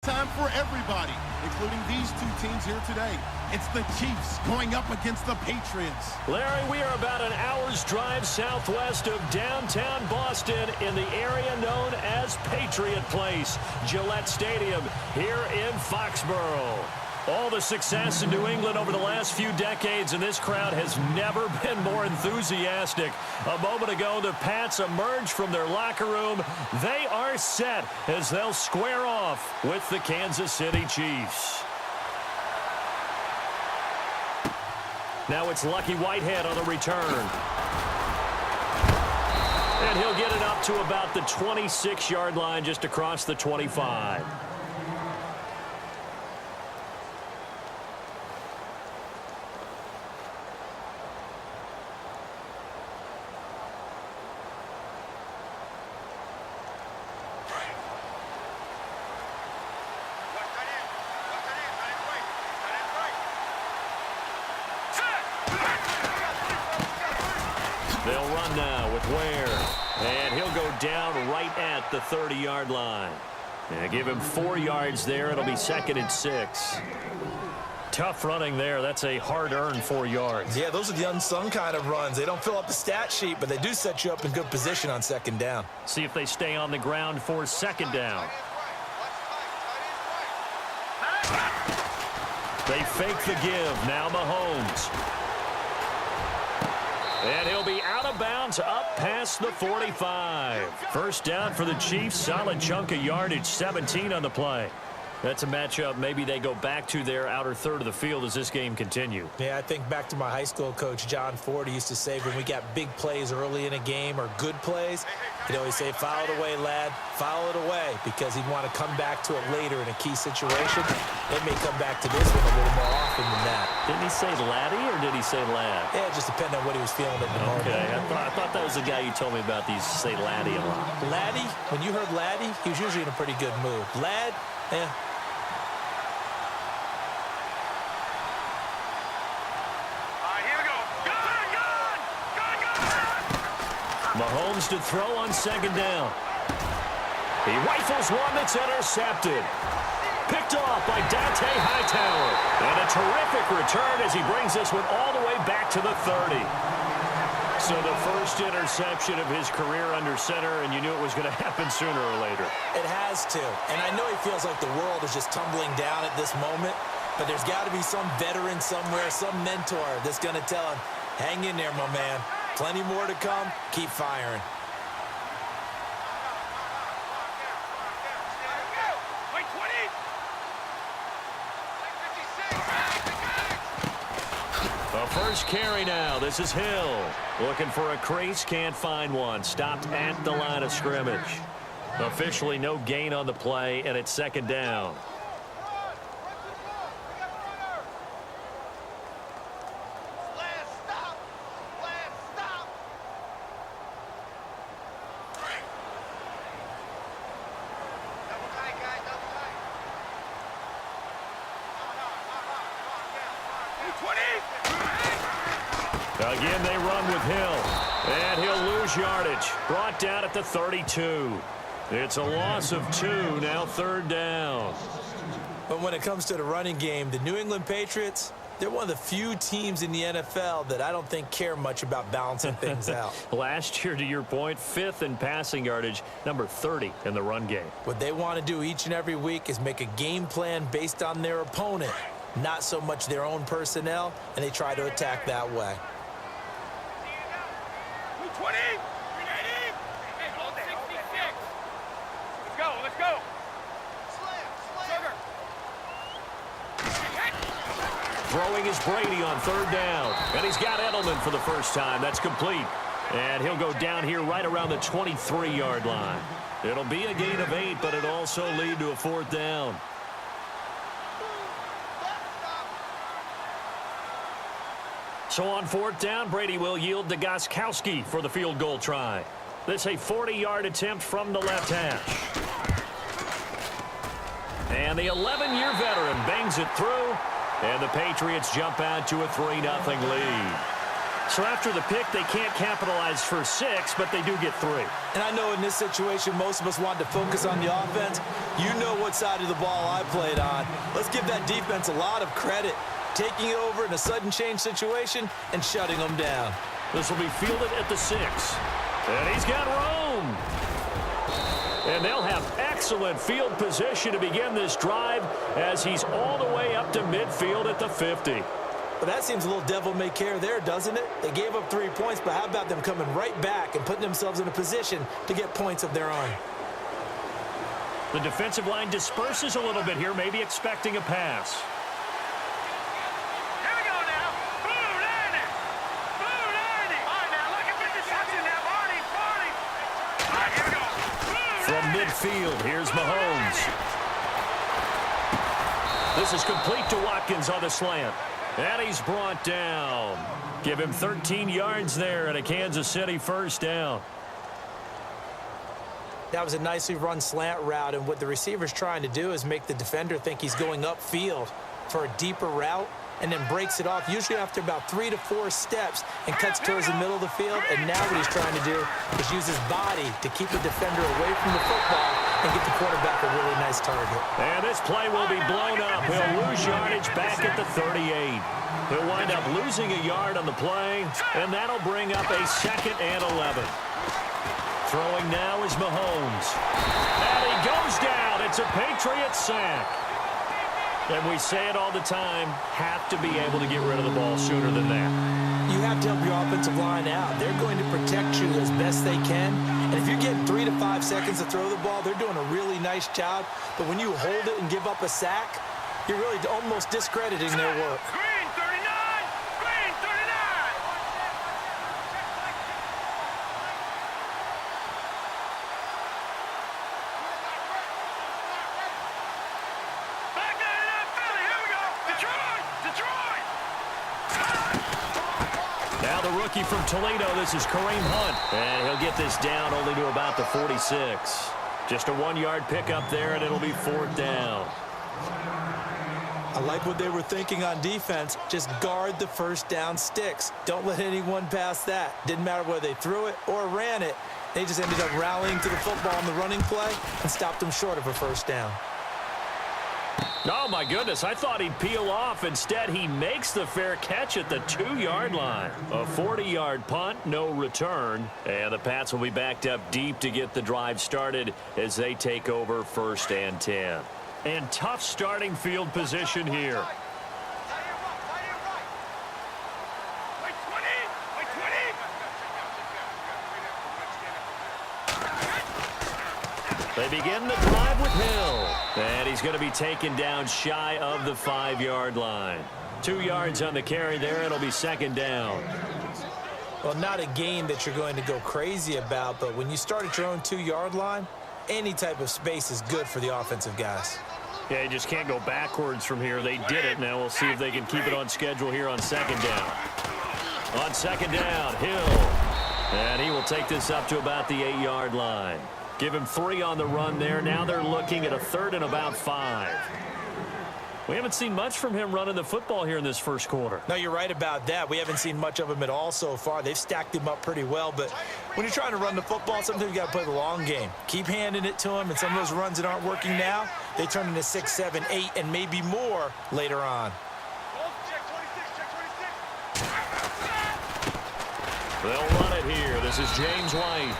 Time for everybody, including these two teams here today. It's the Chiefs going up against the Patriots. Larry, we are about an hour's drive southwest of downtown Boston in the area known as Patriot Place, Gillette Stadium here in Foxborough. All the success in New England over the last few decades, and this crowd has never been more enthusiastic. A moment ago, the Pats emerged from their locker room. They are set as they'll square off with the Kansas City Chiefs. Now it's Lucky Whitehead on the return. And he'll get it up to about the 26-yard line, just across the 25. They'll run now with Ware. And he'll go down right at the 30-yard line. And give him 4 yards there. It'll be 2nd and 6. Tough running there. That's a hard-earned 4 yards. Yeah, those are the unsung kind of runs. They don't fill up the stat sheet, but they do set you up in good position on 2nd down. See if they stay on the ground for 2nd down. They fake the give. Now Mahomes. And he'll be out of bounds up past the 45. First down for the Chiefs. Solid chunk of yardage, 17 on the play. That's a matchup maybe they go back to their outer third of the field as this game continues. Yeah, I think back to my high school coach, John Ford. He used to say when we got big plays early in a game or good plays, he'd always say, foul it away, lad, foul it away, because he'd want to come back to it later in a key situation. They may come back to this one a little more often than that. Didn't he say laddie or did he say lad? Yeah, it just depended on what he was feeling at the moment. Okay, I thought that was the guy you told me about. These say laddie a lot. Laddie, when you heard laddie, he was usually in a pretty good mood. Lad, eh. Mahomes to throw on 2nd down. He rifles one that's intercepted. Picked off by Dante Hightower. And a terrific return as he brings this one all the way back to the 30. So the first interception of his career under center, and you knew it was going to happen sooner or later. It has to. And I know he feels like the world is just tumbling down at this moment, but there's got to be some veteran somewhere, some mentor that's going to tell him, hang in there, my man. Plenty more to come. Keep firing. The first carry now. This is Hill. Looking for a crease. Can't find one. Stopped at the line of scrimmage. Officially no gain on the play, and it's 2nd down. Again, they run with Hill. And he'll lose yardage. Brought down at the 32. It's a loss of 2. Now 3rd down. But when it comes to the running game, the New England Patriots, they're one of the few teams in the NFL that I don't think care much about balancing things out. Last year, to your point, 5th in passing yardage, number 30 in the run game. What they want to do each and every week is make a game plan based on their opponent, not so much their own personnel, and they try to attack that way. 20. Hey, hold 66. Let's go. Throwing is Brady on 3rd down. And he's got Edelman for the first time. That's complete. And he'll go down here right around the 23-yard line. It'll be a gain of 8, but it'll also lead to a 4th down. So on 4th down, Brady will yield to Gostkowski for the field goal try. This a 40-yard attempt from the left hash. And the 11-year veteran bangs it through. And the Patriots jump out to a 3-0 lead. So after the pick, they can't capitalize for 6, but they do get 3. And I know in this situation, most of us want to focus on the offense. You know what side of the ball I played on. Let's give that defense a lot of credit, taking it over in a sudden change situation and shutting them down. This will be fielded at the 6. And he's got room. And they'll have excellent field position to begin this drive as he's all the way up to midfield at the 50. Well, that seems a little devil-may-care there, doesn't it? They gave up 3 points, but how about them coming right back and putting themselves in a position to get points of their own? The defensive line disperses a little bit here, maybe expecting a pass. Here we go now. Boom, landing. Boom, landing. All right, now, look at this action now. Barney. All right, here we go. Boom, From midfield, here's Mahomes. This is complete to Watkins on the slant. And he's brought down. Give him 13 yards there and a Kansas City first down. That was a nicely run slant route, and what the receiver's trying to do is make the defender think he's going upfield for a deeper route and then breaks it off, usually after about 3 to 4 steps, and cuts towards the middle of the field. And now what he's trying to do is use his body to keep the defender away from the football and get the quarterback a really nice target. And this play will be blown up. He'll lose yardage back at the 38. He'll wind up losing a yard on the play, and that'll bring up a 2nd and 11. Throwing now is Mahomes. And he goes down. It's a Patriot sack. And we say it all the time, have to be able to get rid of the ball sooner than that. You have to help your offensive line out. They're going to protect you as best they can. And if you're getting 3 to 5 seconds to throw the ball, they're doing a really nice job. But when you hold it and give up a sack, you're really almost discrediting their work. Green 39. Green 39. Back in that Philly. Here we go. Detroit. Detroit. Now the rookie from Toledo, this is Kareem Hunt. And he'll get this down only to about the 46. Just a 1-yard pickup there, and it'll be 4th down. I like what they were thinking on defense. Just guard the first down sticks. Don't let anyone pass that. Didn't matter whether they threw it or ran it. They just ended up rallying to the football on the running play and stopped them short of a first down. Oh, my goodness. I thought he'd peel off. Instead, he makes the fair catch at the 2-yard line. A 40-yard punt, no return. And the Pats will be backed up deep to get the drive started as they take over 1st and 10. And tough starting field position here. Wait 20. Wait 20. They begin the drive with Hill. And he's going to be taken down shy of the 5-yard line. 2 yards on the carry there. It'll be 2nd down. Well, not a gain that you're going to go crazy about, but when you start at your own 2-yard line, any type of space is good for the offensive guys. Yeah, you just can't go backwards from here. They did it. Now we'll see if they can keep it on schedule here on 2nd down. On 2nd down, Hill. And he will take this up to about the 8-yard line. Give him 3 on the run there. Now they're looking at a 3rd and about 5. We haven't seen much from him running the football here in this first quarter. No, you're right about that. We haven't seen much of him at all so far. They've stacked him up pretty well, but when you're trying to run the football, sometimes you got to play the long game. Keep handing it to him, and some of those runs that aren't working now, they turn into 6, 7, 8, and maybe more later on. They'll run it here. This is James White.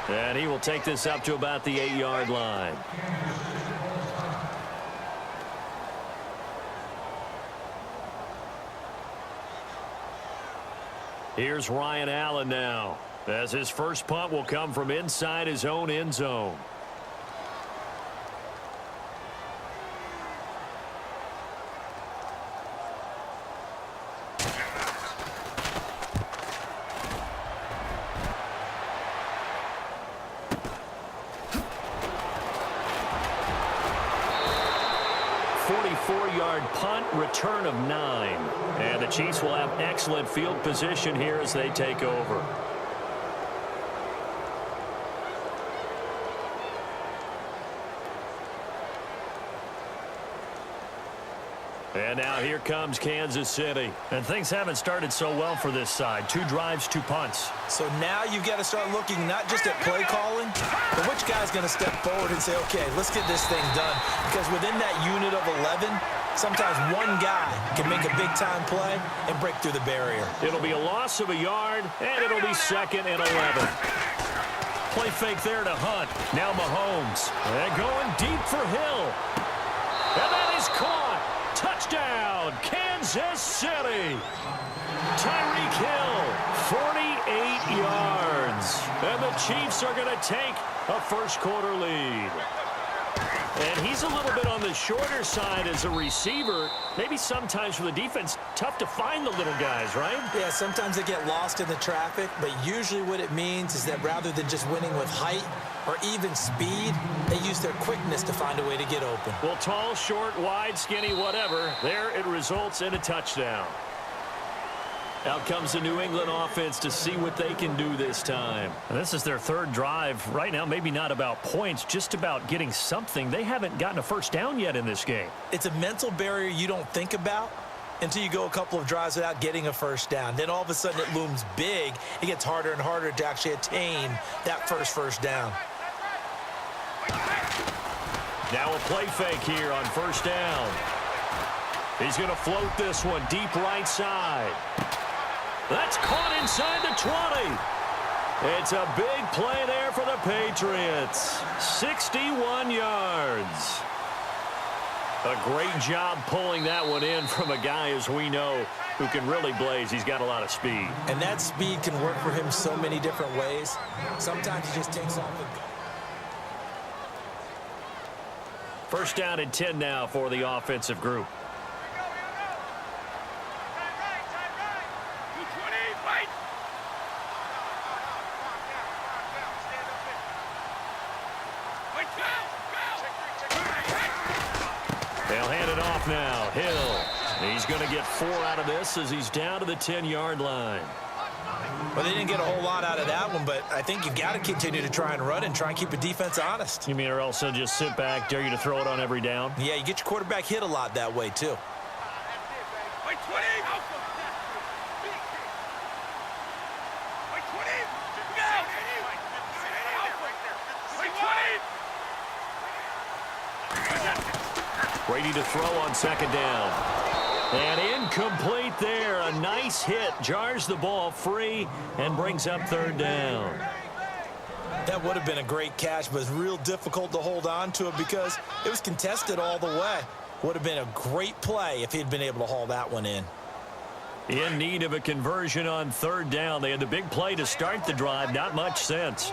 And he will take this up to about the 8-yard line. Here's Ryan Allen now, as his first punt will come from inside his own end zone. Punt, return of 9. And the Chiefs will have excellent field position here as they take over. And now here comes Kansas City. And things haven't started so well for this side. 2 drives, 2 punts. So now you've got to start looking not just at play calling, but which guy's going to step forward and say, okay, let's get this thing done. Because within that unit of 11, sometimes one guy can make a big-time play and break through the barrier. It'll be a loss of a yard, and it'll be 2nd and 11. Play fake there to Hunt. Now Mahomes. And going deep for Hill. And that is caught. Touchdown, Kansas City. Tyreek Hill, 48 yards. And the Chiefs are going to take a first-quarter lead. And he's a little bit on the shorter side as a receiver. Maybe sometimes for the defense, tough to find the little guys, right? Yeah, sometimes they get lost in the traffic, but usually what it means is that rather than just winning with height or even speed, they use their quickness to find a way to get open. Well, tall, short, wide, skinny, whatever, there it results in a touchdown. Out comes the New England offense to see what they can do this time. And this is their 3rd drive. Right now, maybe not about points, just about getting something. They haven't gotten a first down yet in this game. It's a mental barrier you don't think about until you go a couple of drives without getting a first down. Then all of a sudden it looms big. It gets harder and harder to actually attain that first down. Now a play fake here on first down. He's going to float this one deep right side. That's caught inside the 20. It's a big play there for the Patriots. 61 yards. A great job pulling that one in from a guy, as we know, who can really blaze. He's got a lot of speed. And that speed can work for him so many different ways. Sometimes he just takes off and goes. First down and 10 now for the offensive group. They'll hand it off now. Hill. He's going to get 4 out of this as he's down to the 10-yard line. Well, they didn't get a whole lot out of that one, but I think you've got to continue to try and run and try and keep the defense honest. You mean or else just sit back, dare you to throw it on every down? Yeah, you get your quarterback hit a lot that way, too. Ready to throw on 2nd down. And incomplete there. A nice hit. Jars the ball free and brings up 3rd down. That would have been a great catch, but it's real difficult to hold on to it because it was contested all the way. Would have been a great play if he'd been able to haul that one in. In need of a conversion on 3rd down. They had the big play to start the drive. Not much sense.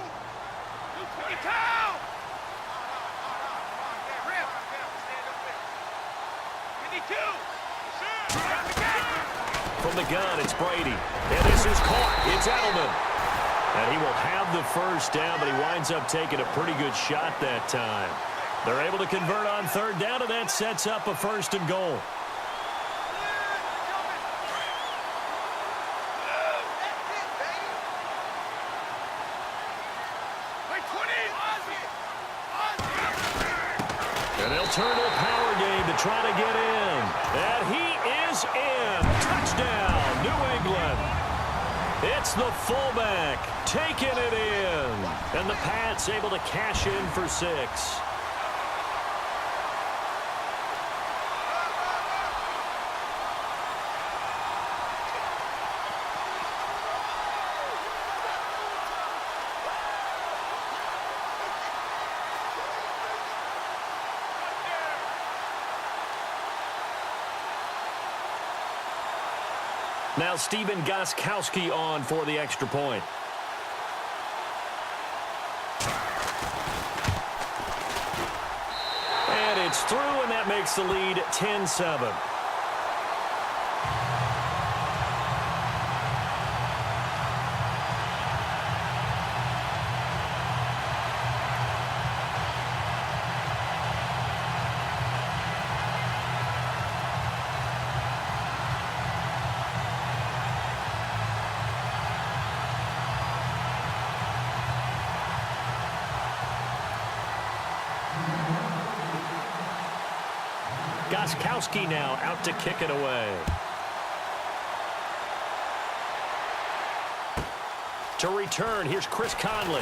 From the gun, it's Brady. And this is caught. It's Edelman. And he will have the first down, but he winds up taking a pretty good shot that time. They're able to convert on 3rd down, and that sets up a 1st and goal. And they'll turn to a power game to try to get in. And he is in. Touchdown, New England. It's the fullback taking it in. And the Pats able to cash in for 6. Now Steven Gostkowski on for the extra point. And it's through, and that makes the lead 10-7. Gostkowski now out to kick it away. To return, here's Chris Conley.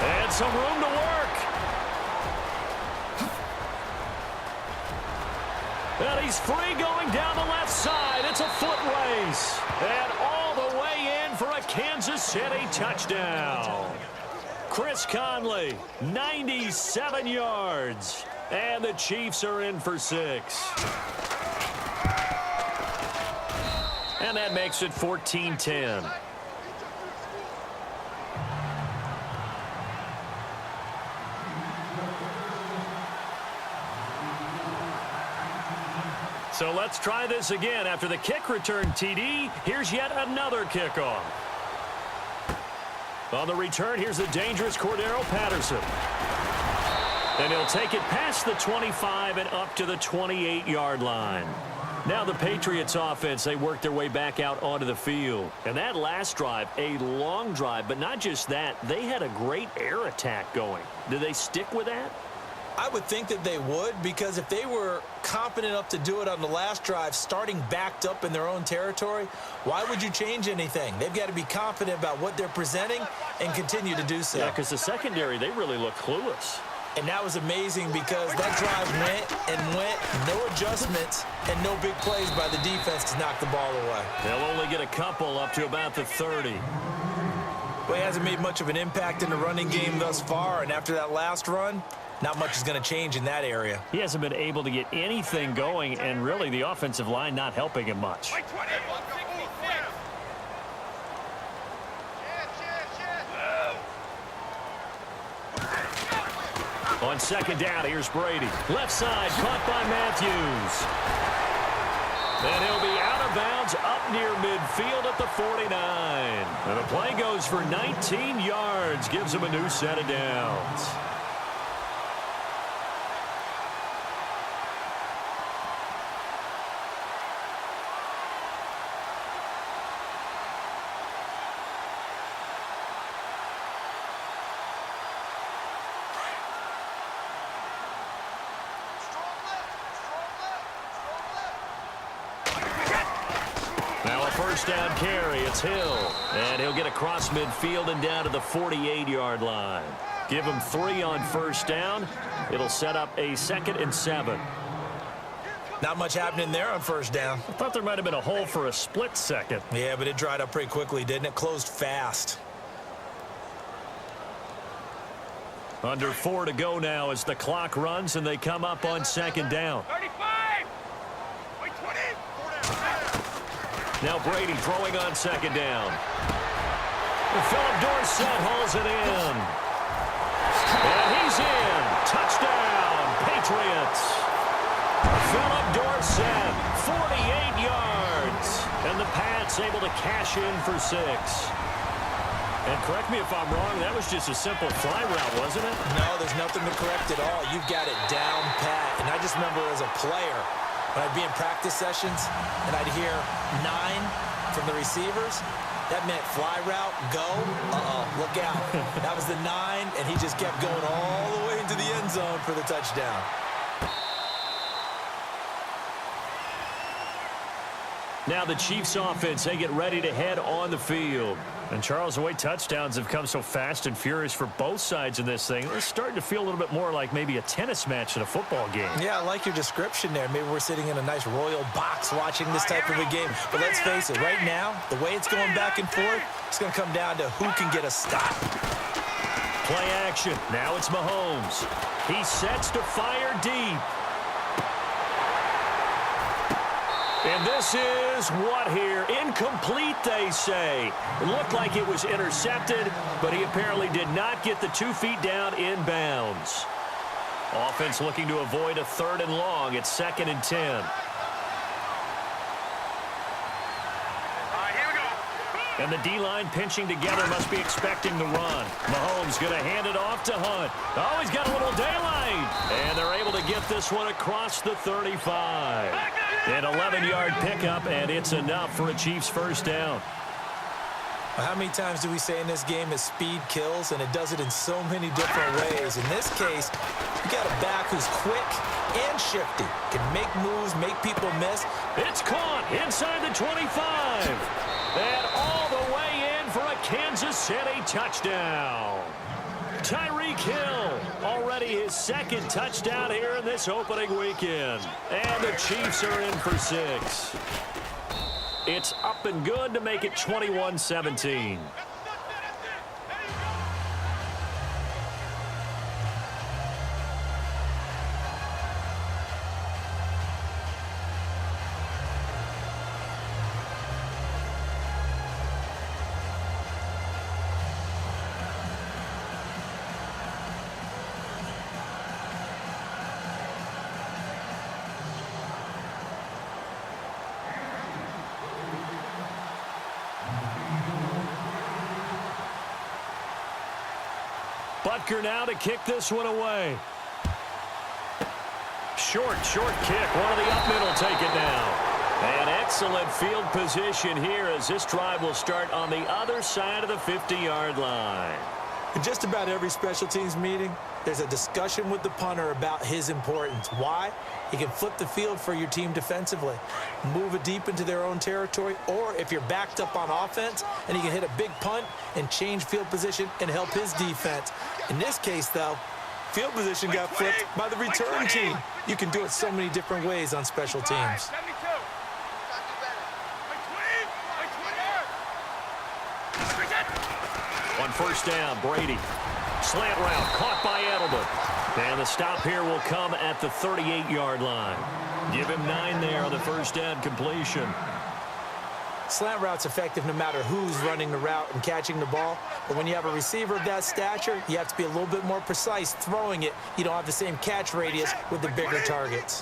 And some room to work. And he's free going down the left side. It's a foot race. And all the way in for a Kansas City touchdown. Chris Conley, 97 yards. And the Chiefs are in for 6. And that makes it 14-10. So let's try this again. After the kick return TD, here's yet another kickoff. On the return, here's the dangerous Cordero Patterson. And he'll take it past the 25 and up to the 28-yard line. Now the Patriots offense, they work their way back out onto the field. And that last drive, a long drive, but not just that, they had a great air attack going. Do they stick with that? I would think that they would, because if they were confident enough to do it on the last drive, starting backed up in their own territory, why would you change anything? They've got to be confident about what they're presenting and continue to do so. Yeah, because the secondary, they really look clueless. And that was amazing because that drive went and went, no adjustments, and no big plays by the defense to knock the ball away. They'll only get a couple up to about the 30. Well, he hasn't made much of an impact in the running game thus far, and after that last run, not much is going to change in that area. He hasn't been able to get anything going, and really the offensive line not helping him much. On second down, here's Brady. Left side, caught by Matthews. And he'll be out of bounds up near midfield at the 49. And the play goes for 19 yards, gives him a new set of downs. First down carry, it's Hill. And he'll get across midfield and down to the 48-yard line. Give him 3 on first down. It'll set up a 2nd and 7. Not much happening there on first down. I thought there might have been a hole for a split second. Yeah, but it dried up pretty quickly, didn't it? Closed fast. Under 4 to go now as the clock runs and they come up on second down. 35! Wait, 20! Now Brady throwing on second down. Philip Dorsett hauls it in. And he's in. Touchdown, Patriots. Philip Dorsett, 48 yards. And the Pats able to cash in for 6. And correct me if I'm wrong, that was just a simple fly route, wasn't it? No, there's nothing to correct at all. You've got it down pat. And I just remember as a player, when I'd be in practice sessions and I'd hear 9 from the receivers, that meant fly route, go, look out. That was the 9, and he just kept going all the way into the end zone for the touchdown. Now the Chiefs offense, they get ready to head on the field. And Charles, the way touchdowns have come so fast and furious for both sides in this thing, it's starting to feel a little bit more like maybe a tennis match in a football game. Yeah, I like your description there. Maybe we're sitting in a nice royal box watching this type of a game. But let's face it, right now, the way it's going back and forth, it's going to come down to who can get a stop. Play action. Now it's Mahomes. He sets to fire deep. And this is what here? Incomplete, they say. It looked like it was intercepted, but he apparently did not get the 2 feet down in bounds. Offense looking to avoid a 3rd and long. It's 2nd and 10. All right, here we go. And the D-line pinching together must be expecting the run. Mahomes going to hand it off to Hunt. Oh, he's got a little daylight. And they're able to get this one across the 35. An 11-yard pickup, and it's enough for a Chiefs first down. Well, how many times do we say in this game that speed kills, and it does it in so many different ways? In this case, you got a back who's quick, and shifty. Can make moves, make people miss. It's caught inside the 25. And all the way in for a Kansas City touchdown. Tyreek Hill, already his second touchdown here in this opening weekend. And the Chiefs are in for 6. It's up and good to make it 21-17. Butker now to kick this one away. Short kick. One of the up middle take it down. An excellent field position here as this drive will start on the other side of the 50-yard line. In just about every special teams meeting, there's a discussion with the punter about his importance. Why? He can flip the field for your team defensively, move it deep into their own territory, or if you're backed up on offense, and he can hit a big punt and change field position and help his defense. In this case, though, field position got flipped by the return team. You can do it so many different ways on special teams. On first down, Brady. Slant route caught by Edelman. And the stop here will come at the 38-yard line. Give him 9 there on the first down completion. Slant route's effective no matter who's running the route and catching the ball. But when you have a receiver of that stature, you have to be a little bit more precise throwing it. You don't have the same catch radius with the bigger targets.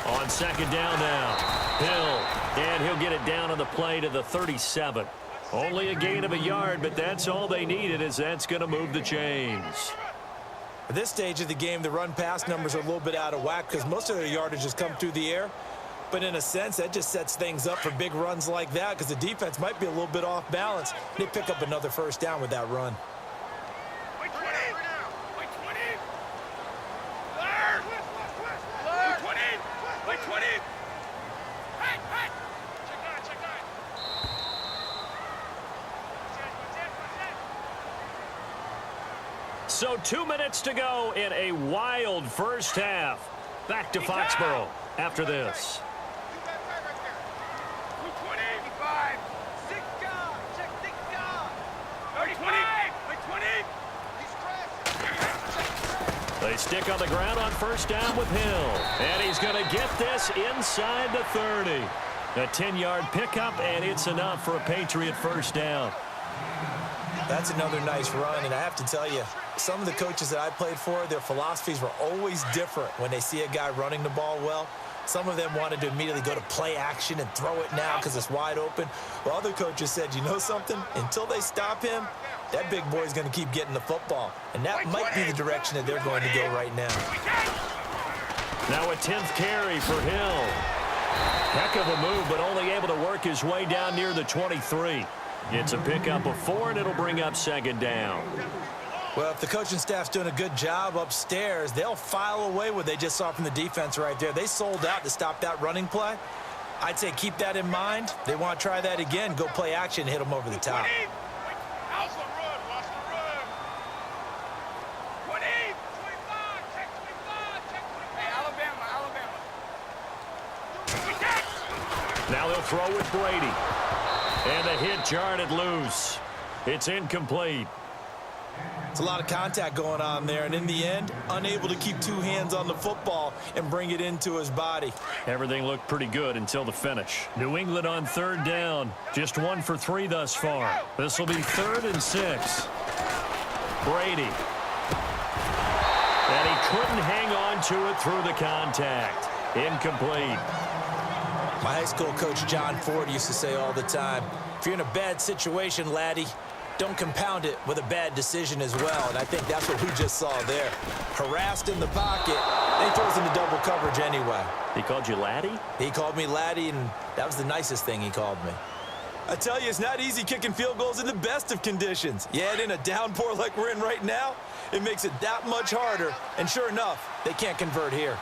On second down now, Hill, and he'll get it down on the play to the 37. Only a gain of a yard, but that's all they needed, as that's going to move the chains. At this stage of the game, the run-pass numbers are a little bit out of whack because most of their yardage has come through the air. But in a sense, that just sets things up for big runs like that because the defense might be a little bit off balance. They pick up another first down with that run. So 2 minutes to go in a wild first half. Back to Foxborough after this. They stick on the ground on first down with Hill. And he's going to get this inside the 30. A 10-yard pickup, and it's enough for a Patriot first down. That's another nice run, and I have to tell you, some of the coaches that I played for, their philosophies were always different when they see a guy running the ball well. Some of them wanted to immediately go to play action and throw it now because it's wide open. Well, other coaches said, you know something? Until they stop him, that big boy's going to keep getting the football. And that might be the direction that they're going to go right now. Now a 10th carry for Hill. Heck of a move, but only able to work his way down near the 23. It's a pickup of 4, and it'll bring up second down. Well, if the coaching staff's doing a good job upstairs, they'll file away what they just saw from the defense right there. They sold out to stop that running play. I'd say keep that in mind. They want to try that again, go play action, hit them over the top. Now they'll throw with Brady. And the hit jarred loose. It's incomplete. It's a lot of contact going on there, and in the end, unable to keep 2 hands on the football and bring it into his body. Everything looked pretty good until the finish. New England on third down. Just 1 for 3 thus far. This will be 3rd and 6. Brady. And he couldn't hang on to it through the contact. Incomplete. My high school coach, John Ford, used to say all the time, if you're in a bad situation, laddie, don't compound it with a bad decision as well, and I think that's what we just saw there. Harassed in the pocket, and he throws into double coverage anyway. He called you laddie? He called me laddie, and that was the nicest thing he called me. I tell you, it's not easy kicking field goals in the best of conditions. Yet in a downpour like we're in right now, it makes it that much harder, and sure enough, they can't convert here.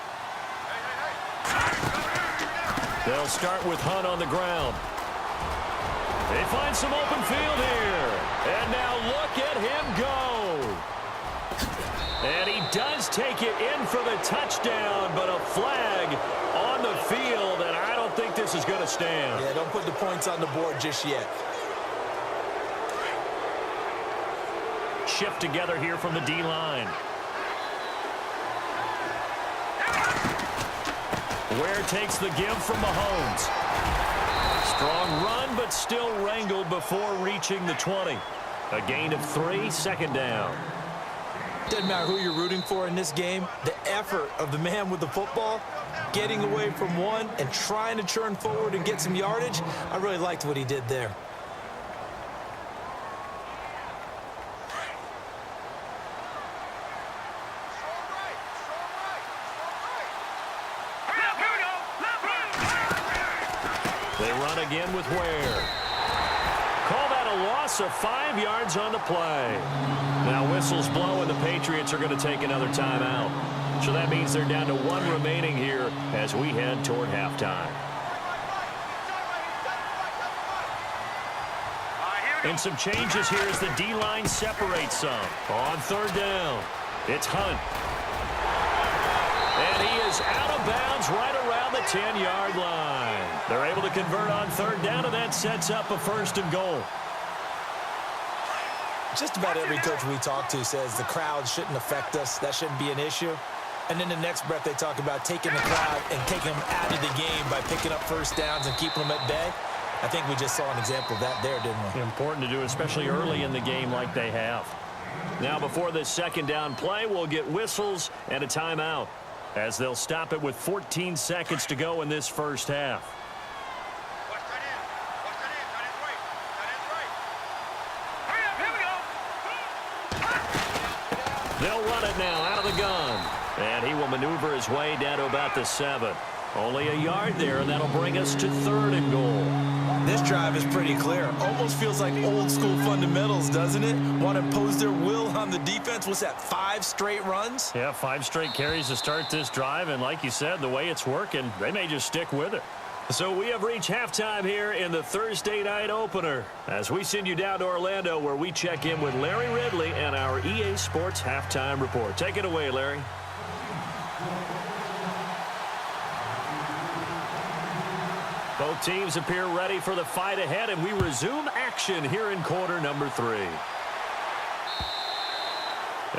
They'll start with Hunt on the ground. They find some open field here. And now look at him go. And he does take it in for the touchdown, but a flag on the field, and I don't think this is going to stand. Yeah, don't put the points on the board just yet. Shift together here from the D-line. Ware takes the give from Mahomes. Strong run, but still wrangled before reaching the 20. A gain of 3, second down. Doesn't matter who you're rooting for in this game. The effort of the man with the football, getting away from one and trying to churn forward and get some yardage, I really liked what he did there. They run again with Ware. Call that a loss of 5 yards on the play. Now whistles blow and the Patriots are going to take another timeout. So that means they're down to 1 remaining here as we head toward halftime. And some changes here as the D-line separates some. On third down, it's Hunt. And he is out of bounds right around the 10-yard line. They're able to convert on third down, and that sets up a first and goal. Just about every coach we talk to says the crowd shouldn't affect us. That shouldn't be an issue. And then the next breath they talk about taking the crowd and taking them out of the game by picking up first downs and keeping them at bay. I think we just saw an example of that there, didn't we? Important to do, especially early in the game like they have. Now before this second down play, we'll get whistles and a timeout, as they'll stop it with 14 seconds to go in this first half. They'll run it now out of the gun. And he will maneuver his way down to about the 7. Only a yard there, and that'll bring us to third and goal. This drive is pretty clear. Almost feels like old school fundamentals, doesn't it? Want to impose their will on the defense. What's that, 5 straight runs? Yeah, 5 straight carries to start this drive, and like you said, the way it's working, they may just stick with it. So we have reached halftime here in the Thursday night opener as we send you down to Orlando, where we check in with Larry Ridley and our EA Sports Halftime Report. Take it away, Larry. Both teams appear ready for the fight ahead, and we resume action here in quarter number 3.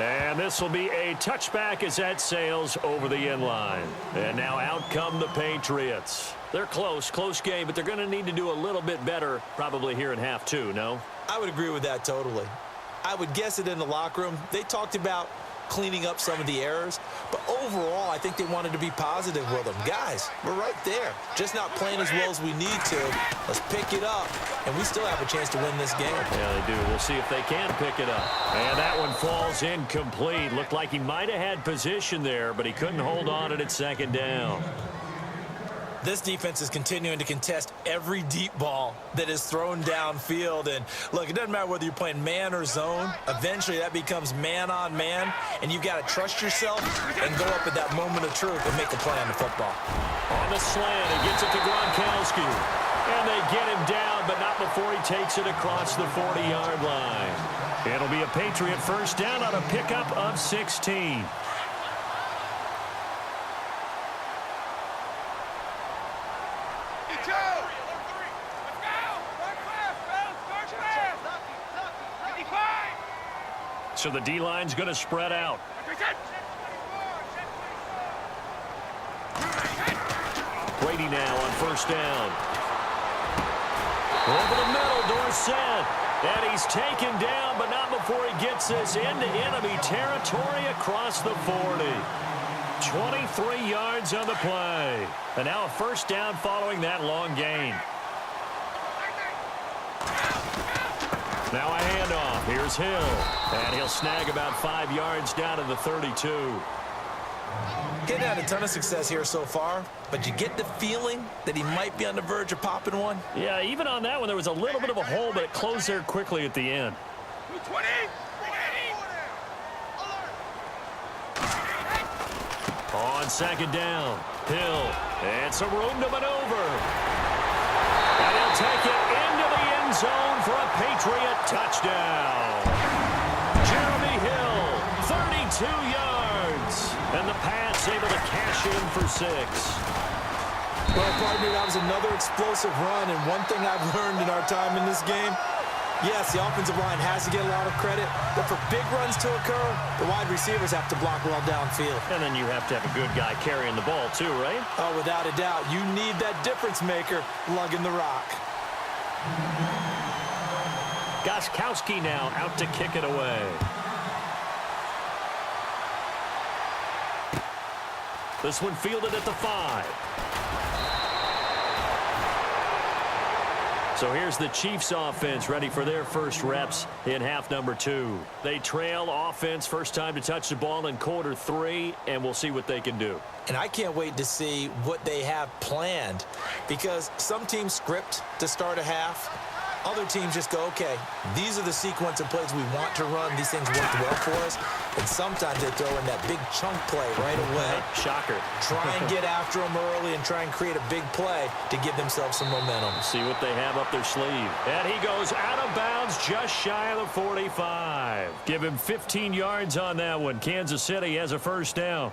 And this will be a touchback as that sails over the end line. And now out come the Patriots. They're close game, but they're going to need to do a little bit better probably here in half 2, no? I would agree with that totally. I would guess it in the locker room. They talked about cleaning up some of the errors, but overall I think they wanted to be positive with them. Guys, we're right there, just not playing as well as we need to. Let's pick it up, and we still have a chance to win this game. Yeah, they do. We'll see if they can pick it up. And that one falls incomplete. Looked like he might have had position there, but he couldn't hold on it at second down. This defense is continuing to contest every deep ball that is thrown downfield. And look, it doesn't matter whether you're playing man or zone. Eventually that becomes man on man, and you've got to trust yourself and go up at that moment of truth and make a play on the football. On the slant, he gets it to Gronkowski. And they get him down, but not before he takes it across the 40-yard line. It'll be a Patriot first down on a pickup of 16. So the D-line's going to spread out. Brady now on first down. Over the middle, Dorsett. And he's taken down, but not before he gets this into enemy territory across the 40. 23 yards on the play. And now a first down following that long gain. Now a handoff. Here's Hill. And he'll snag about 5 yards down to the 32. He's had a ton of success here so far, but you get the feeling that he might be on the verge of popping one. Yeah, even on that one, there was a little bit of a hole, but it closed there quickly at the end. 20. On second down, Hill. And some room to maneuver. And he'll take it into the end zone for a Patriot touchdown. Jeremy Hill, 32 yards. And the pass able to cash in for 6. Well, partner, that was another explosive run, and one thing I've learned in our time in this game, yes, the offensive line has to get a lot of credit, but for big runs to occur, the wide receivers have to block well downfield. And then you have to have a good guy carrying the ball too, right? Oh, without a doubt. You need that difference maker lugging the rock. Gostkowski now out to kick it away. This one fielded at the 5. So here's the Chiefs offense ready for their first reps in half number 2. They trail offense first time to touch the ball in quarter 3, and we'll see what they can do. And I can't wait to see what they have planned, because some teams script to start a half. Other teams just go, okay, these are the sequence of plays we want to run. These things worked well for us. And sometimes they throw in that big chunk play right away. Shocker. Try and get after them early and try and create a big play to give themselves some momentum. See what they have up their sleeve. And he goes out of bounds just shy of the 45. Give him 15 yards on that one. Kansas City has a first down.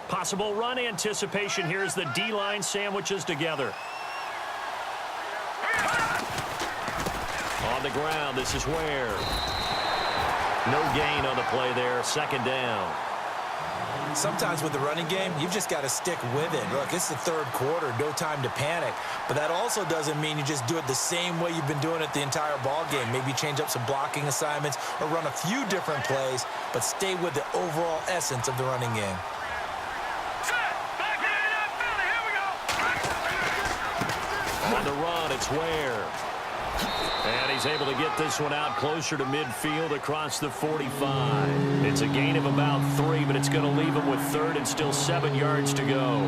Possible run anticipation. Here's the D-line sandwiches together. On the ground, this is Ware. No gain on the play there, second down. Sometimes with the running game, you've just got to stick with it. Look, it's the third quarter, no time to panic. But that also doesn't mean you just do it the same way you've been doing it the entire ball game. Maybe change up some blocking assignments or run a few different plays, but stay with the overall essence of the running game. On the run, it's Ware. And he's able to get this one out closer to midfield across the 45. It's a gain of about 3, but it's going to leave him with third and still 7 yards to go.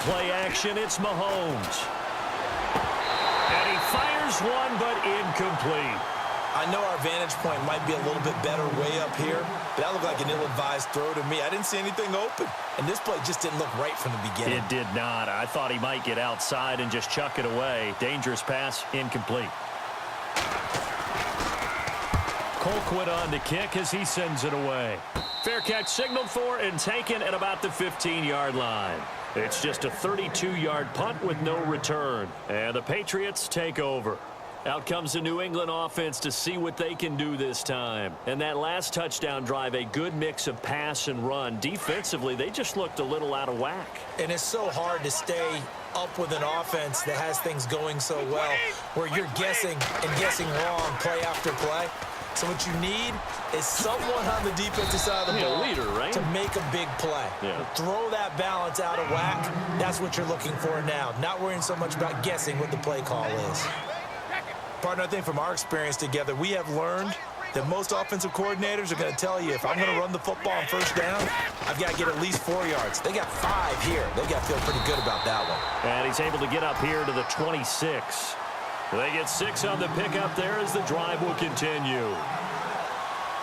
Play action, it's Mahomes. And he fires one, but incomplete. I know our vantage point might be a little bit better way up here, but that looked like an ill-advised throw to me. I didn't see anything open, and this play just didn't look right from the beginning. It did not. I thought he might get outside and just chuck it away. Dangerous pass, incomplete. Colquitt on the kick as he sends it away. Fair catch signaled for and taken at about the 15-yard line. It's just a 32-yard punt with no return. And the Patriots take over. Out comes the New England offense to see what they can do this time. And that last touchdown drive, a good mix of pass and run. Defensively, they just looked a little out of whack. And it's so hard to stay up with an offense that has things going so well, where you're guessing and guessing wrong play after play. So what you need is someone on the defensive side of the ball leader, right? to make a big play. Yeah. Throw that balance out of whack. That's what you're looking for now. Not worrying so much about guessing what the play call is. Partner, I think from our experience together, we have learned that most offensive coordinators are going to tell you, if I'm going to run the football on first down, I've got to get at least 4 yards. They got 5 here. They got to feel pretty good about that one. And he's able to get up here to the 26. They get 6 on the pickup there as the drive will continue.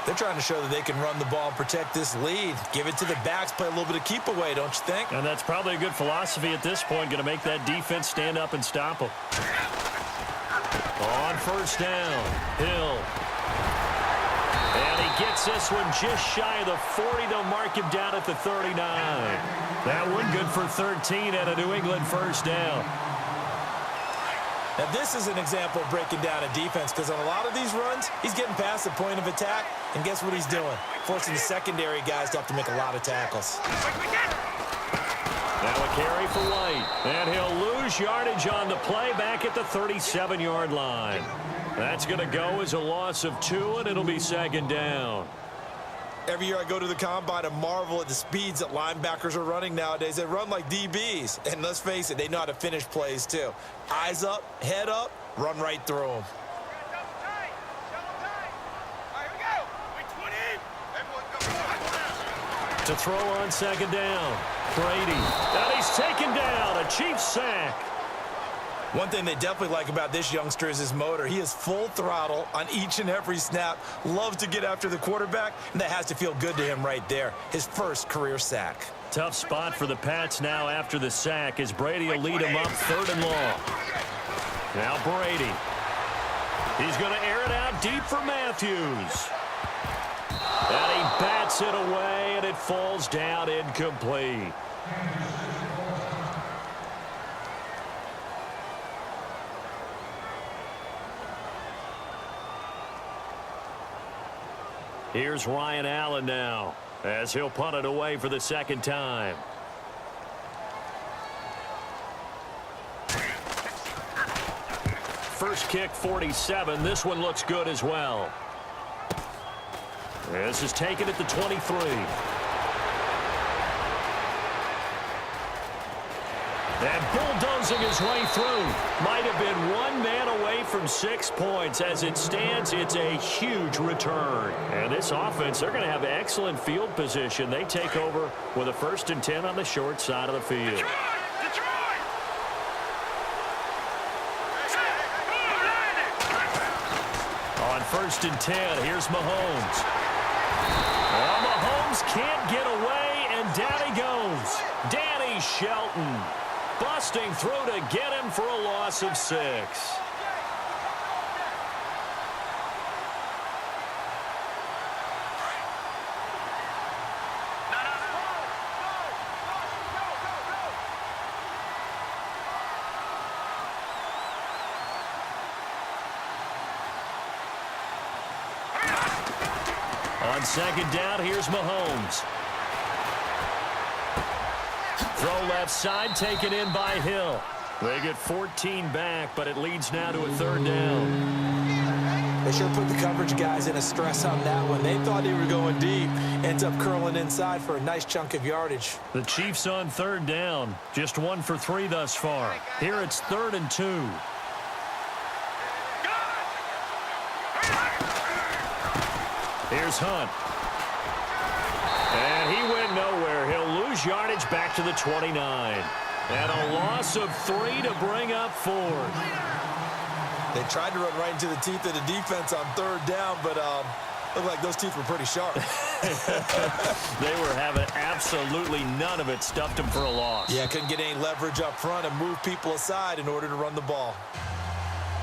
They're trying to show that they can run the ball and protect this lead. Give it to the backs, play a little bit of keep away, don't you think? And that's probably a good philosophy at this point, going to make that defense stand up and stop them. On first down, Hill. And he gets this one just shy of the 40. They'll mark him down at the 39. That one good for 13 at a New England first down. Now, this is an example of breaking down a defense because on a lot of these runs, he's getting past the point of attack, and guess what he's doing? Forcing the secondary guys to have to make a lot of tackles. Now a carry for White, and he'll lose yardage on the play back at the 37-yard line. That's going to go as a loss of 2, and it'll be second down. Every year I go to the combine and marvel at the speeds that linebackers are running nowadays. They run like DBs. And let's face it, they know how to finish plays too. Eyes up, head up, run right through them. To throw on second down, Brady. And he's taken down, a Chiefs sack. One thing they definitely like about this youngster is his motor. He is full throttle on each and every snap, loves to get after the quarterback, and that has to feel good to him right there. His first career sack. Tough spot for the Pats now after the sack as Brady will lead him up 3rd and long. Now Brady. He's going to air it out deep for Matthews. And he bats it away, and it falls down incomplete. Here's Ryan Allen now as he'll punt it away for the second time. First kick 47. This one looks good as well. This is taken at the 23. And bulldozing his way through. Might have been one man away from 6 points. As it stands, it's a huge return. And this offense, they're going to have excellent field position. They take over with a 1st and 10 on the short side of the field. On 1st and 10, here's Mahomes. Well, Mahomes can't get away, and down he goes. Danny Shelton. Busting through to get him for a loss of 6. On second down, here's Mahomes. Throw left side, taken in by Hill. They get 14 back, but it leads now to a 3rd down. They sure put the coverage guys in a stress on that one. They thought they were going deep. Ends up curling inside for a nice chunk of yardage. The Chiefs on 3rd down. Just 1 for 3 thus far. Here it's 3rd and 2. Here's Hunt. And he went nowhere. He'll lose yardage back to the 29. And a loss of 3 to bring up 4th. They tried to run right into the teeth of the defense on 3rd down, but looked like those teeth were pretty sharp. They were having absolutely none of it. Stuffed them for a loss. Yeah, couldn't get any leverage up front and move people aside in order to run the ball.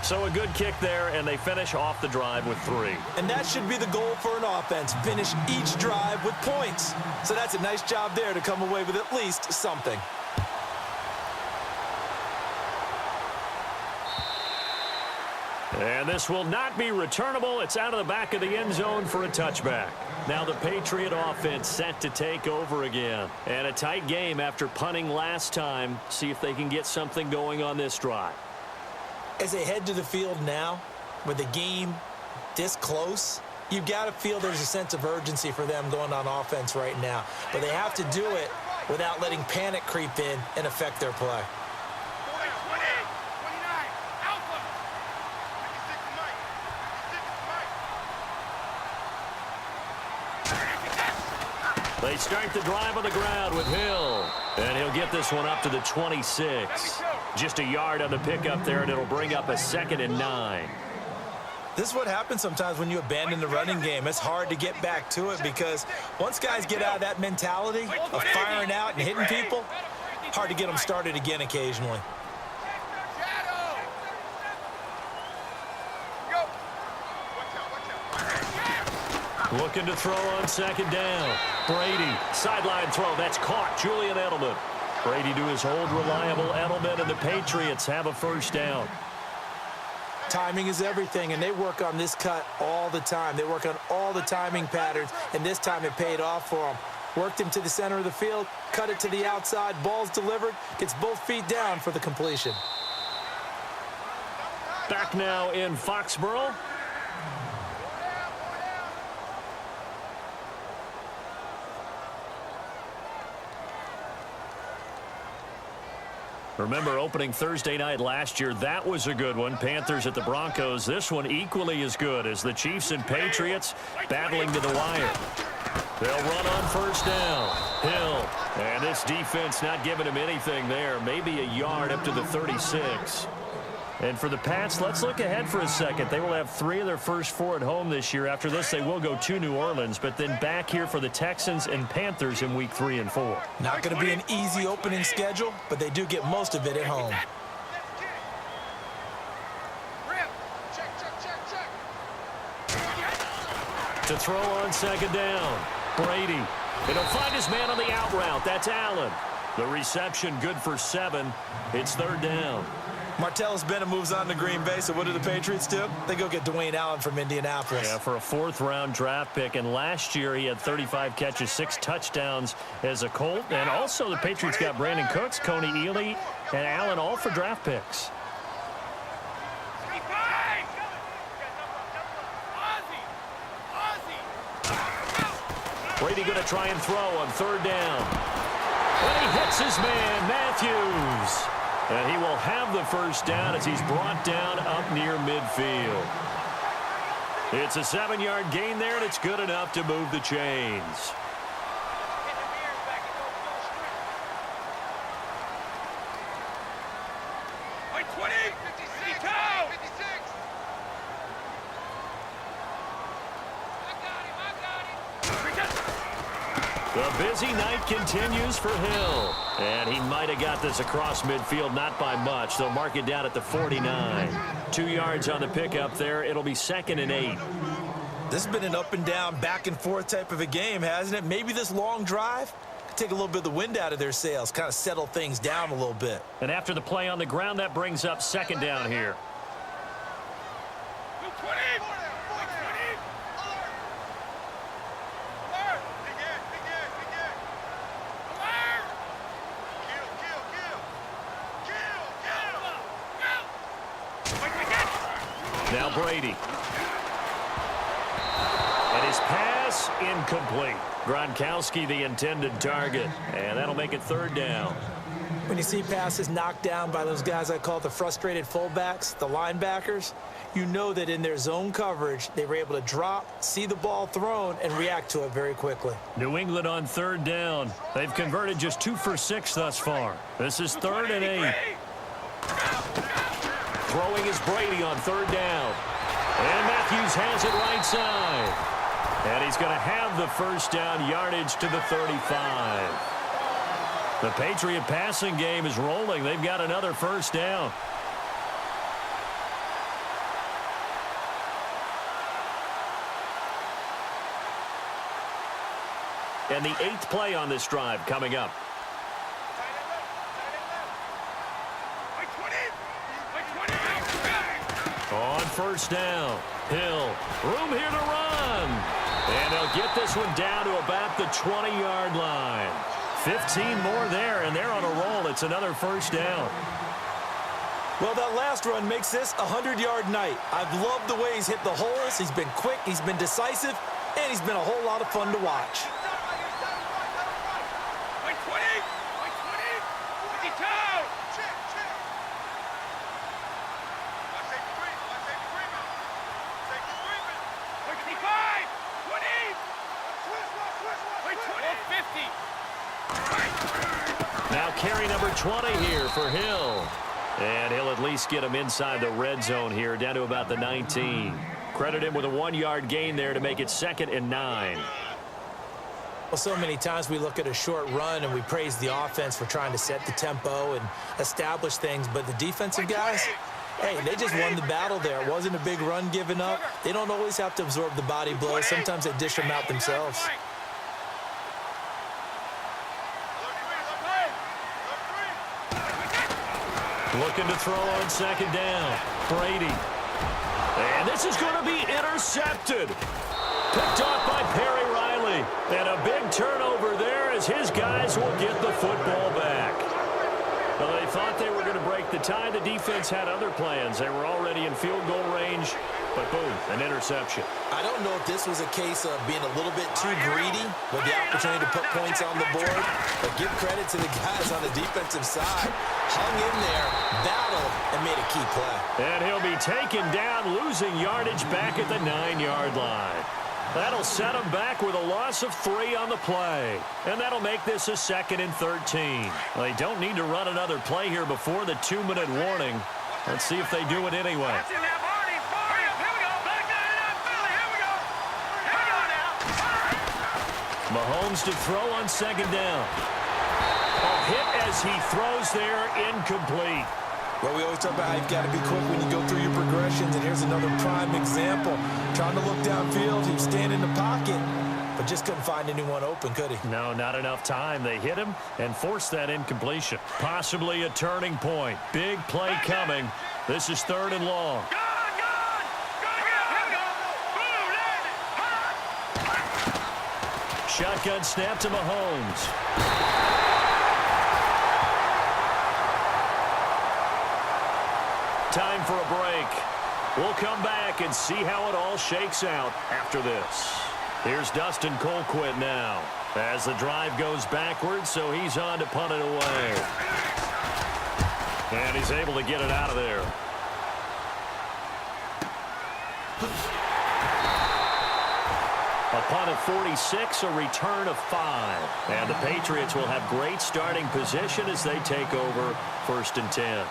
So a good kick there, and they finish off the drive with 3. And that should be the goal for an offense. Finish each drive with points. So that's a nice job there to come away with at least something. And this will not be returnable. It's out of the back of the end zone for a touchback. Now the Patriot offense set to take over again. And a tight game after punting last time. See if they can get something going on this drive. As they head to the field now, with the game this close, you've got to feel there's a sense of urgency for them going on offense right now. But they have to do it without letting panic creep in and affect their play. They start the drive on the ground with Hill. And he'll get this one up to the 26. Just a yard on the pickup there, and it'll bring up a 2nd and 9. This is what happens sometimes when you abandon the running game. It's hard to get back to it because once guys get out of that mentality of firing out and hitting people, hard to get them started again occasionally. Looking to throw on 2nd down. Brady, sideline throw. That's caught. Julian Edelman. Brady to his old reliable Edelman, and the Patriots have a 1st down. timing is everything, and they work on this cut all the time. They work on all the timing patterns, and this time it paid off for them. Worked him to the center of the field, cut it to the outside, ball's delivered, gets both feet down for the completion. Back now in Foxborough. Remember, opening Thursday night last year, that was a good one. Panthers at the Broncos. This one equally as good as the Chiefs and Patriots battling to the wire. They'll run on first down. Hill. And this defense not giving him anything there. Maybe a yard up to the 36. And for the Pats, let's look ahead for a second. They will have 3 of their first 4 at home this year. After this, they will go to New Orleans, but then back here for the Texans and Panthers in week 3 and 4. Not going to be an easy opening schedule, but they do get most of it at home. To throw on second down. Brady. It'll find his man on the out route. That's Allen. The reception good for 7. It's third down. Martellus Bennett moves on to Green Bay, so what do the Patriots do? They go get Dwayne Allen from Indianapolis. Yeah, for a 4th-round draft pick, and last year he had 35 catches, 6 touchdowns as a Colt, and also the Patriots got Brandon Cooks, Coney Ealy, and Allen all for draft picks. Brady going to try and throw on third down. And he hits his man, Matthews. And he will have the first down as he's brought down up near midfield. It's a 7-yard gain there, and it's good enough to move the chains. The busy night continues for Hill. And he might have got this across midfield, not by much. They'll mark it down at the 49. 2 yards on the pickup there. It'll be 2nd and 8. This has been an up and down, back and forth type of a game, hasn't it? Maybe this long drive could take a little bit of the wind out of their sails, kind of settle things down a little bit. And after the play on the ground, that brings up 2nd down here. Now Brady. And his pass incomplete. Gronkowski the intended target. And that'll make it 3rd down. When you see passes knocked down by those guys I call the frustrated fullbacks, the linebackers, you know that in their zone coverage, they were able to drop, see the ball thrown, and react to it very quickly. New England on 3rd down. They've converted just 2 for 6 thus far. This is 3rd and 8. Throwing is Brady on 3rd down. And Matthews has it right side. And he's going to have the first down, yardage to the 35. The Patriot passing game is rolling. They've got another first down. And the 8th play on this drive coming up. On first down, Hill, room here to run. And they'll get this one down to about the 20-yard line. 15 more there, and they're on a roll. It's another first down. Well, that last run makes this a 100-yard night. I've loved the way he's hit the holes. He's been quick, he's been decisive, and he's been a whole lot of fun to watch. Now carry number 20 here for Hill. And he'll at least get him inside the red zone here, down to about the 19. Credit him with a 1-yard gain there to make it 2nd and 9. Well, so many times we look at a short run and we praise the offense for trying to set the tempo and establish things, but the defensive guys, hey, they just won the battle there. It wasn't a big run given up. They don't always have to absorb the body blows. Sometimes they dish them out themselves. Looking to throw on 2nd down. Brady. And this is going to be intercepted. Picked off by Perry Riley. And a big turnover there as his guys will get the football back. Well, they thought they were going to break the tie. The defense had other plans. They were already in field goal range, but boom, an interception. I don't know if this was a case of being a little bit too greedy with the opportunity to put points on the board, but give credit to the guys on the defensive side. Hung in there, battled, and made a key play. And he'll be taken down, losing yardage back at the 9-yard line. That'll set him back with a loss of 3 on the play. And that'll make this a 2nd and 13. Well, they don't need to run another play here before the 2-minute warning. Let's see if they do it anyway. Mahomes to throw on 2nd down. A hit as he throws there, incomplete. Well, we always talk about how you've got to be quick when you go through your progressions, and here's another prime example. Trying to look downfield, he was standing in the pocket, but just couldn't find anyone open, could he? No, not enough time. They hit him and forced that incompletion. Possibly a turning point. Big play coming. This is 3rd and long. Shotgun snap to Mahomes. Time for a break. We'll come back and see how it all shakes out after this. Here's Dustin Colquitt now as the drive goes backwards, so he's on to punt it away. And he's able to get it out of there. A punt of 46, a return of 5. And the Patriots will have great starting position as they take over 1st and 10.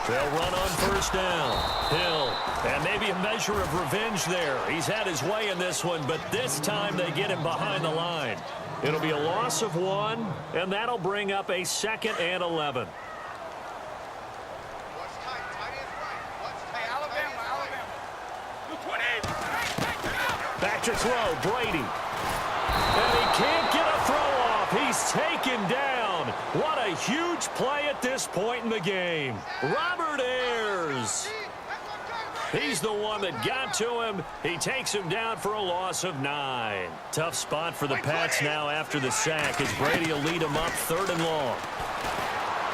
They'll run on 1st down. Hill. And maybe a measure of revenge there. He's had his way in this one, but this time they get him behind the line. It'll be a loss of 1, and that'll bring up a 2nd and 11. Back to throw, Brady. And he can't get a throw off. He's taken down. What a huge play at this point in the game. Robert Ayers. He's the one that got to him. He takes him down for a loss of 9. Tough spot for the Pats now after the sack as Brady will lead him up 3rd and long.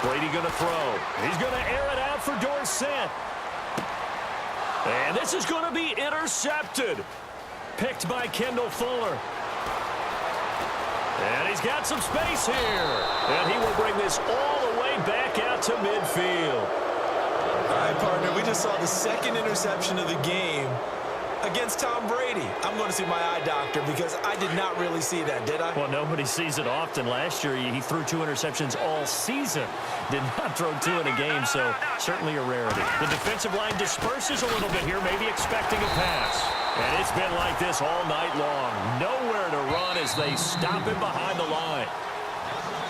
Brady going to throw. He's going to air it out for Dorsett. And this is going to be intercepted. Picked by Kendall Fuller. And he's got some space here. And he will bring this all the way back out to midfield. All right, partner, we just saw the 2nd interception of the game against Tom Brady. I'm going to see my eye doctor because I did not really see that, did I? Well, nobody sees it often. Last year, he threw 2 interceptions all season. Did not throw 2 in a game, so certainly a rarity. The defensive line disperses a little bit here, maybe expecting a pass. And it's been like this all night long. Nowhere to run as they stop him behind the line.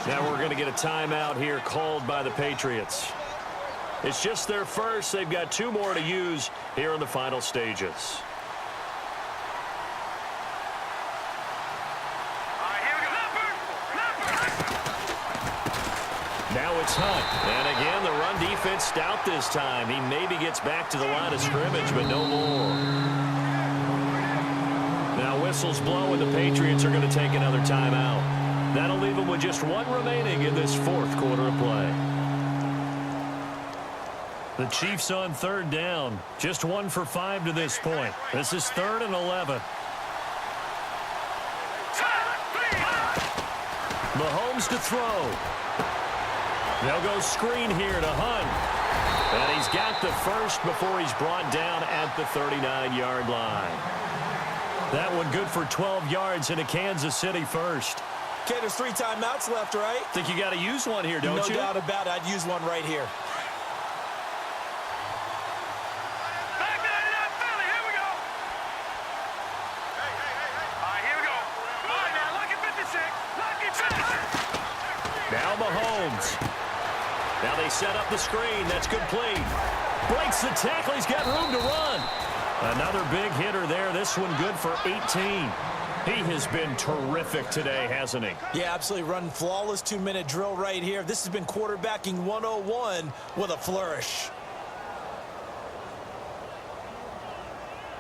Now we're going to get a timeout here called by the Patriots. It's just their first. They've got 2 more to use here in the final stages. Now it's Hunt. And again, the run defense stout this time. He maybe gets back to the line of scrimmage, but no more. Now whistles blow, and the Patriots are going to take another timeout. That'll leave them with just 1 remaining in this 4th quarter of play. The Chiefs on 3rd down. Just 1 for 5 to this point. This is 3rd and 11. Mahomes to throw. They'll go screen here to Hunt. And he's got the first before he's brought down at the 39-yard line. That one good for 12 yards in a Kansas City first. Okay, there's 3 timeouts left, right? Think you got to use one here, don't you? No doubt about it. I'd use one right here. Now Mahomes. Now they set up the screen. That's complete. Breaks the tackle. He's got room to run. Another big hitter there. This one good for 18. He has been terrific today, hasn't he? Yeah, absolutely. Running flawless 2-minute drill right here. This has been quarterbacking 101 with a flourish.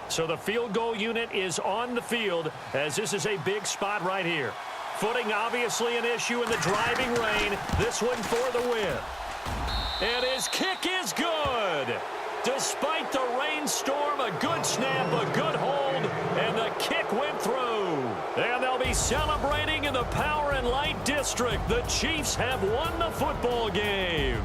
So the field goal unit is on the field as this is a big spot right here. Footing obviously an issue in the driving rain. This one for the win. And his kick is good. Despite the rainstorm, a good snap, a good hold, and the kick went through. And they'll be celebrating in the Power and Light District. The Chiefs have won the football game.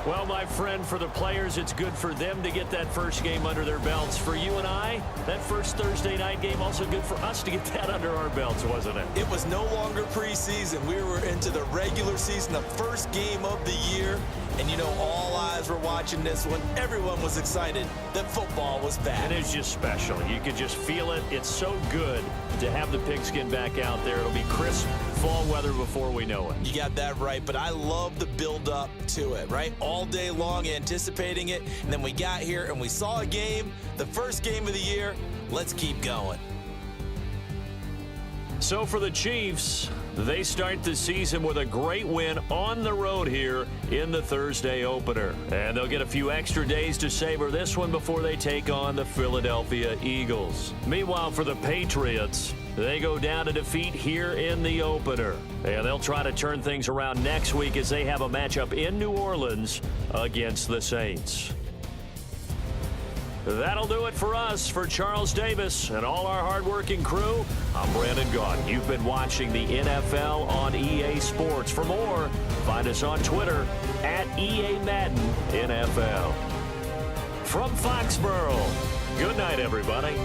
Well, my friend, for the players, it's good for them to get that first game under their belts. For you and I, that first Thursday night game, also good for us to get that under our belts, wasn't it? It was no longer preseason. We were into the regular season, the first game of the year. And, you know, all eyes were watching this one. Everyone was excited that football was back. And it's just special. You could just feel it. It's so good to have the pigskin back out there. It'll be crisp fall weather before we know it. You got that right, but I love the build-up to it, right? All day long anticipating it, and then we got here and we saw a game, the first game of the year. Let's keep going. So for the Chiefs, they start the season with a great win on the road here in the Thursday opener. And they'll get a few extra days to savor this one before they take on the Philadelphia Eagles. Meanwhile, for the Patriots, they go down to defeat here in the opener. And they'll try to turn things around next week as they have a matchup in New Orleans against the Saints. That'll do it for us. For Charles Davis and all our hardworking crew, I'm Brandon Gaudin. You've been watching the NFL on EA Sports. For more, find us on Twitter at EA Madden NFL. From Foxborough, good night, everybody.